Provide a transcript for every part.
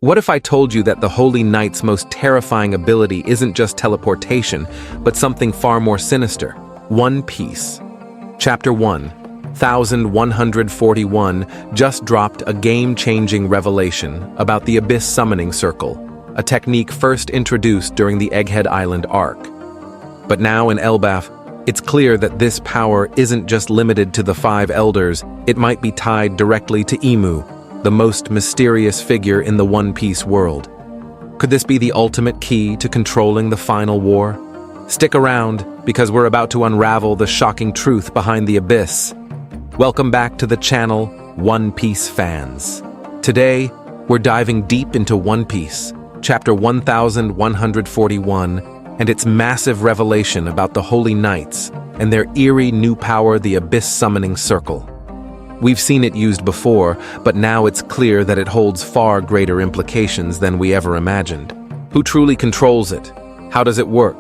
What if I told you that the Holy Knight's most terrifying ability isn't just teleportation, but something far more sinister? One Piece. Chapter 1, 1141, just dropped a game-changing revelation about the Abyss Summoning Circle, a technique first introduced during the Egghead Island arc. But now in Elbaf, it's clear that this power isn't just limited to the 5 elders, it might be tied directly to Imu, the most mysterious figure in the One Piece world. Could this be the ultimate key to controlling the final war? Stick around, because we're about to unravel the shocking truth behind the Abyss. Welcome back to the channel, One Piece fans. Today, we're diving deep into One Piece, chapter 1141, and its massive revelation about the Holy Knights and their eerie new power, the Abyss Summoning Circle. We've seen it used before, but now it's clear that it holds far greater implications than we ever imagined. Who truly controls it? How does it work?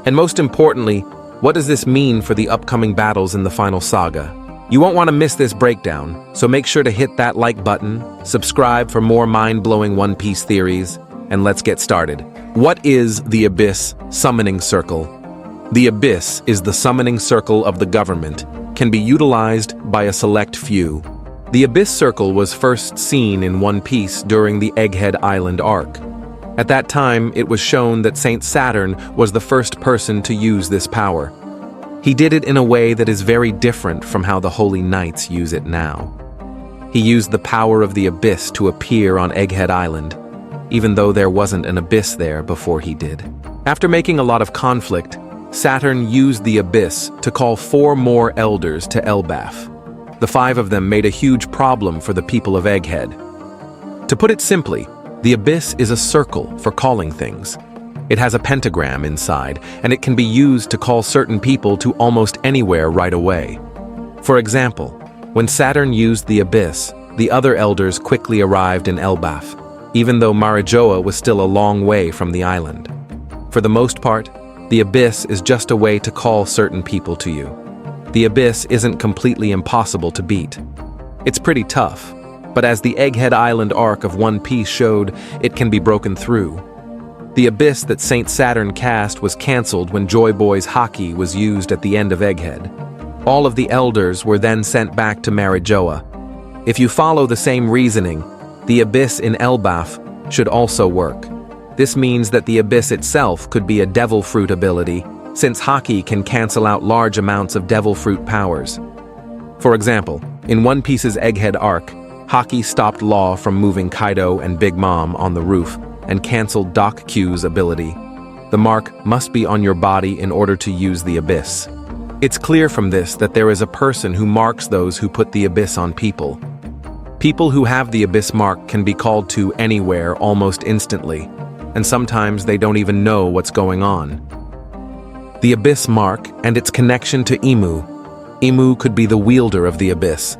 And most importantly, what does this mean for the upcoming battles in the Final Saga? You won't want to miss this breakdown, so make sure to hit that like button, subscribe for more mind-blowing One Piece theories, and let's get started. What is the Abyss Summoning Circle? The Abyss is the summoning circle of the government, can be utilized by a select few. The Abyss Circle was first seen in One Piece during the Egghead Island arc. At that time, it was shown that Saint Saturn was the first person to use this power. He did it in a way that is very different from how the Holy Knights use it now. He used the power of the Abyss to appear on Egghead Island, even though there wasn't an Abyss there before he did. After making a lot of conflict, Saturn used the Abyss to call 4 more elders to Elbaf. The 5 of them made a huge problem for the people of Egghead. To put it simply, the Abyss is a circle for calling things. It has a pentagram inside, and it can be used to call certain people to almost anywhere right away. For example, when Saturn used the Abyss, the other elders quickly arrived in Elbaf, even though Marijoa was still a long way from the island. For the most part, the Abyss is just a way to call certain people to you. The Abyss isn't completely impossible to beat. It's pretty tough, but as the Egghead Island arc of One Piece showed, it can be broken through. The Abyss that Saint Saturn cast was cancelled when Joy Boy's Haki was used at the end of Egghead. All of the elders were then sent back to Marijoa. If you follow the same reasoning, the Abyss in Elbaf should also work. This means that the Abyss itself could be a Devil Fruit ability, since Haki can cancel out large amounts of Devil Fruit powers. For example, in One Piece's Egghead arc, Haki stopped Law from moving Kaido and Big Mom on the roof and cancelled Doc Q's ability. The mark must be on your body in order to use the Abyss. It's clear from this that there is a person who marks those who put the Abyss on people. People who have the Abyss mark can be called to anywhere almost instantly, and sometimes they don't even know what's going on. The Abyss mark and its connection to Imu. Imu could be the wielder of the Abyss.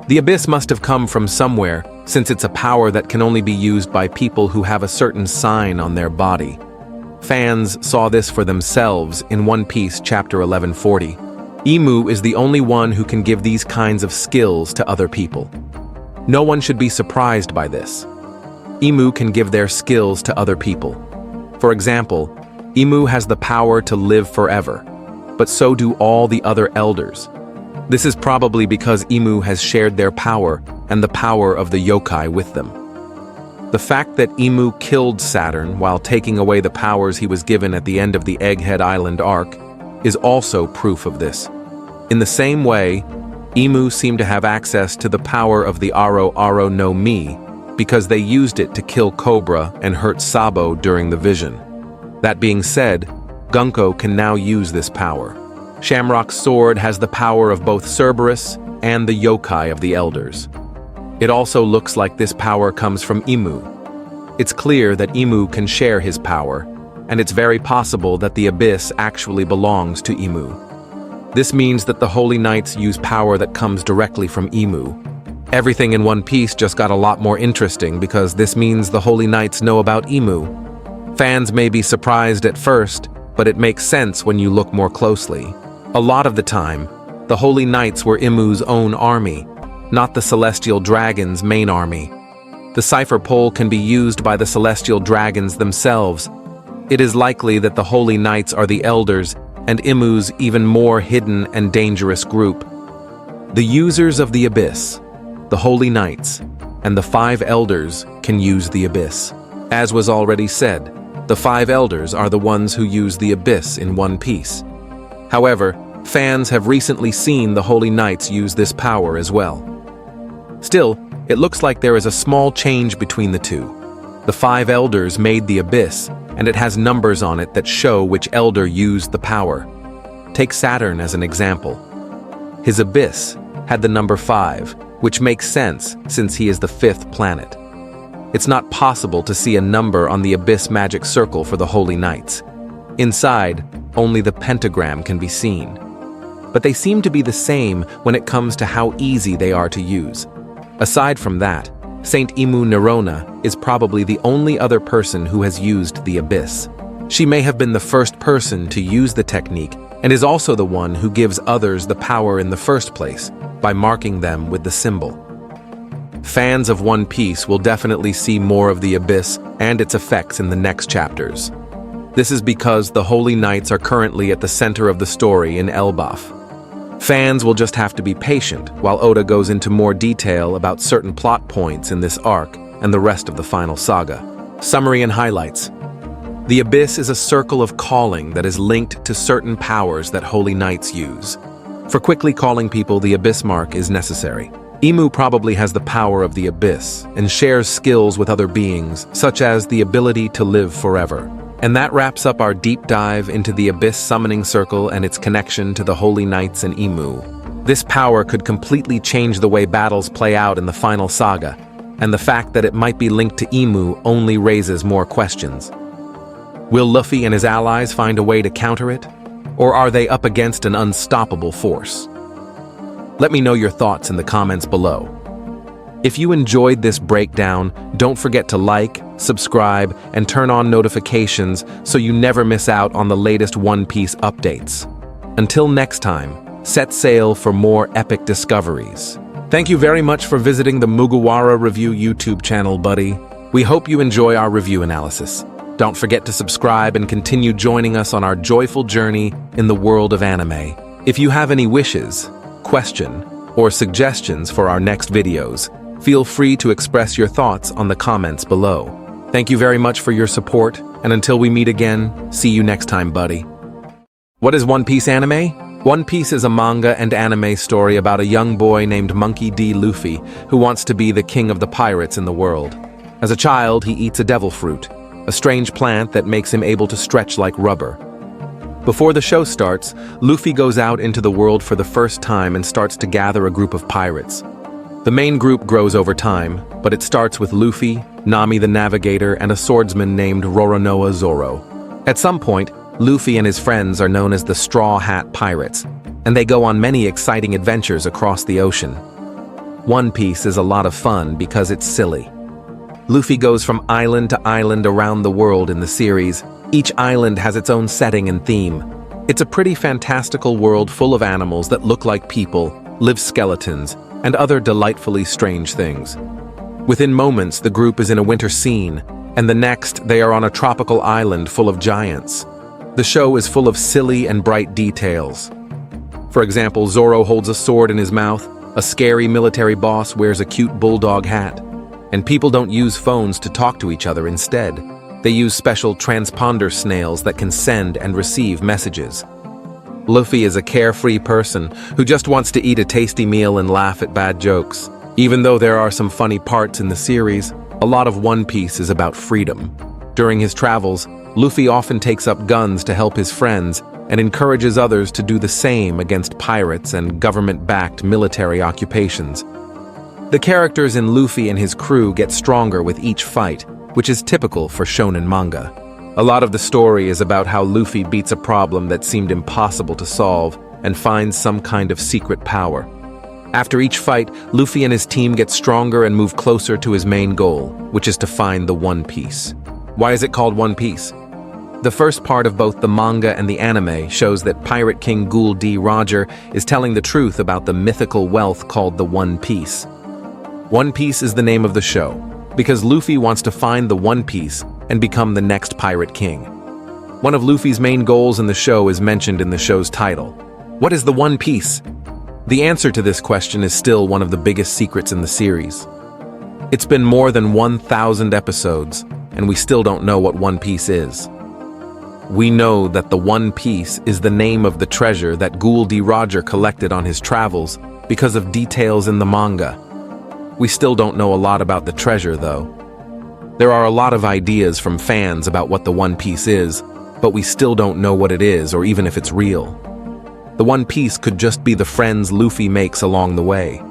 The Abyss must have come from somewhere, since it's a power that can only be used by people who have a certain sign on their body. Fans saw this for themselves in One Piece chapter 1140. Imu is the only one who can give these kinds of skills to other people. No one should be surprised by this. Imu can give their skills to other people. For example, Imu has the power to live forever, but so do all the other elders. This is probably because Imu has shared their power and the power of the yokai with them. The fact that Imu killed Saturn while taking away the powers he was given at the end of the Egghead Island arc is also proof of this. In the same way, Imu seemed to have access to the power of the Aro Aro no Mi, because they used it to kill Cobra and hurt Sabo during the vision. That being said, Yonko can now use this power. Shamrock's sword has the power of both Cerberus and the yokai of the elders. It also looks like this power comes from Imu. It's clear that Imu can share his power, and it's very possible that the Abyss actually belongs to Imu. This means that the Holy Knights use power that comes directly from Imu. Everything in One Piece just got a lot more interesting because this means the Holy Knights know about Imu. Fans may be surprised at first, but it makes sense when you look more closely. A lot of the time, the Holy Knights were Imu's own army, not the Celestial Dragon's main army. the cipher pole can be used by the celestial dragons themselves. It is likely that the Holy Knights are the Elders and Imu's even more hidden and dangerous group. The users of the Abyss, the Holy Knights, and the 5 Elders can use the Abyss. As was already said, the 5 Elders are the ones who use the Abyss in One Piece. However, fans have recently seen the Holy Knights use this power as well. Still, it looks like there is a small change between the two. The 5 Elders made the Abyss, and it has numbers on it that show which Elder used the power. Take Saturn as an example. His Abyss had the number 5, which makes sense since he is the 5th planet. It's not possible to see a number on the Abyss magic circle for the Holy Knights. Inside, only the pentagram can be seen. But they seem to be the same when it comes to how easy they are to use. Aside from that, Saint Imu Nerona is probably the only other person who has used the Abyss. She may have been the first person to use the technique and is also the one who gives others the power in the first place by marking them with the symbol. Fans of One Piece will definitely see more of the Abyss and its effects in the next chapters. This is because the Holy Knights are currently at the center of the story in Elbaf. Fans will just have to be patient while Oda goes into more detail about certain plot points in this arc and the rest of the Final Saga. Summary and highlights. The Abyss is a circle of calling that is linked to certain powers that Holy Knights use. For quickly calling people, the Abyss mark is necessary. Imu probably has the power of the Abyss and shares skills with other beings, such as the ability to live forever. And that wraps up our deep dive into the Abyss Summoning Circle and its connection to the Holy Knights and Imu. This power could completely change the way battles play out in the Final Saga, and the fact that it might be linked to Imu only raises more questions. Will Luffy and his allies find a way to counter it? Or are they up against an unstoppable force? Let me know your thoughts in the comments below. If you enjoyed this breakdown, don't forget to like, subscribe, and turn on notifications so you never miss out on the latest One Piece updates. Until next time, set sail for more epic discoveries. Thank you very much for visiting the Mugiwara Review YouTube channel, buddy. We hope you enjoy our review analysis. Don't forget to subscribe and continue joining us on our joyful journey in the world of anime. If you have any wishes, question, or suggestions for our next videos, feel free to express your thoughts on the comments below. Thank you very much for your support, and until we meet again, see you next time, buddy. What is One Piece anime? One Piece is a manga and anime story about a young boy named Monkey D. Luffy who wants to be the king of the pirates in the world. As a child, he eats a devil fruit, a strange plant that makes him able to stretch like rubber. Before the show starts, Luffy goes out into the world for the first time and starts to gather a group of pirates. The main group grows over time, but it starts with Luffy, Nami the Navigator, and a swordsman named Roronoa Zoro. At some point, Luffy and his friends are known as the Straw Hat Pirates, and they go on many exciting adventures across the ocean. One Piece is a lot of fun because it's silly. Luffy goes from island to island around the world in the series. Each island has its own setting and theme. It's a pretty fantastical world full of animals that look like people, live skeletons, and other delightfully strange things. Within moments, the group is in a winter scene, and the next, they are on a tropical island full of giants. The show is full of silly and bright details. For example, Zoro holds a sword in his mouth, a scary military boss wears a cute bulldog hat, and people don't use phones to talk to each other instead. They use special transponder snails that can send and receive messages. Luffy is a carefree person who just wants to eat a tasty meal and laugh at bad jokes. Even though there are some funny parts in the series, a lot of One Piece is about freedom. During his travels, Luffy often takes up guns to help his friends and encourages others to do the same against pirates and government-backed military occupations. The characters in Luffy and his crew get stronger with each fight, which is typical for shonen manga. A lot of the story is about how Luffy beats a problem that seemed impossible to solve and finds some kind of secret power. After each fight, Luffy and his team get stronger and move closer to his main goal, which is to find the One Piece. Why is it called One Piece? The first part of both the manga and the anime shows that Pirate King Ghoul D. Roger is telling the truth about the mythical wealth called the One Piece. One Piece is the name of the show. because Luffy wants to find the One Piece and become the next Pirate King. One of Luffy's main goals in the show is mentioned in the show's title. What is the One Piece? The answer to this question is still one of the biggest secrets in the series. It's been more than 1,000 episodes, and we still don't know what One Piece is. We know that the One Piece is the name of the treasure that Ghoul D. Roger collected on his travels because of details in the manga. We still don't know a lot about the treasure, though. There are a lot of ideas from fans about what the One Piece is, but we still don't know what it is or even if it's real. The One Piece could just be the friends Luffy makes along the way.